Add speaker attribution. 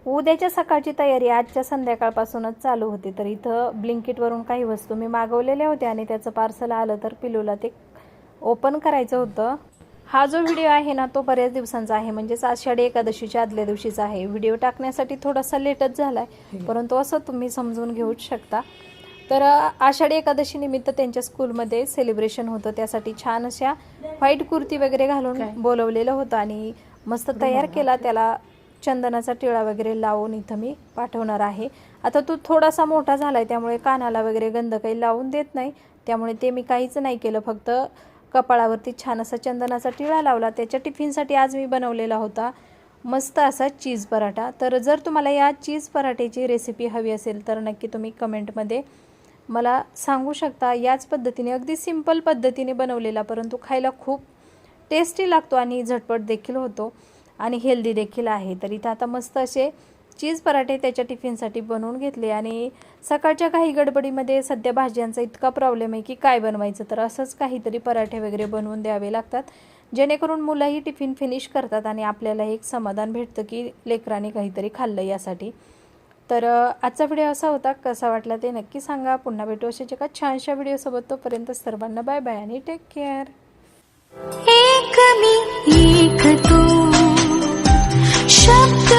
Speaker 1: उद्याच्या सकाळची तयारी आजच्या संध्याकाळपासूनच चालू होती। तर इथं ब्लिंकिटवरून काही वस्तू मी मागवलेल्या होत्या आणि त्याचं पार्सल आलं, तर पिलूला ते ओपन करायचं होतं। हा जो व्हिडिओ आहे ना तो बऱ्याच दिवसांचा आहे, म्हणजेच आषाढी एकादशीच्या आदल्या दिवशीचा आहे। व्हिडिओ टाकण्यासाठी थोडासा लेटच झाला आहे, परंतु असं तुम्ही समजून घेऊच शकता। तर आषाढी एकादशी निमित्त त्यांच्या स्कूलमध्ये सेलिब्रेशन होतं, त्यासाठी छान अशा व्हाईट कुर्ती वगैरे घालून बोलवलेलं होतं आणि मस्त तयार केला। त्याला चंदनाचा टिळा वगैरे लावून इथं मी पाठवणार आहे। आता तो थोडासा मोठा झालाय, त्यामुळे कानाला वगैरे गंध काही लावून देत नाही, त्यामुळे ते मी काहीच नाही केलं, फक्त कपाळावरती छान असा चंदनाचा टिळा लावला। त्याच्या टिफिनसाठी आज मी बनवलेला होता मस्त असा चीज पराठा। तर जर तुम्हाला या चीज पराठ्याची रेसिपी हवी असेल तर नक्की तुम्ही कमेंटमध्ये मला सांगू शकता। याच पद्धतीने अगदी सिंपल पद्धतीने बनवलेला, परंतु खायला खूप टेस्टी लागतो आणि झटपट देखील होतो आणि हेल्दी देखील आहे। तर इथं आता मस्त असे चीज पराठे त्याच्या टिफिनसाठी बनवून घेतले आणि सकाळच्या काही गडबडीमध्ये सध्या भाज्यांचा इतका प्रॉब्लेम आहे की काय बनवायचं, तर असंच काहीतरी पराठे वगैरे बनवून द्यावे लागतात, जेणेकरून मुलंही टिफिन फिनिश करतात आणि आपल्याला एक समाधान भेटतं की लेकरांनी काहीतरी खाल्लं यासाठी। तर आजचा व्हिडिओ असा होता, कसा वाटला ते नक्की सांगा। पुन्हा भेटू अशाच एका छानशा व्हिडिओसोबत, तोपर्यंत सर्वांना बाय बाय आणि टेक केअर।
Speaker 2: एक मी एक तू शब्द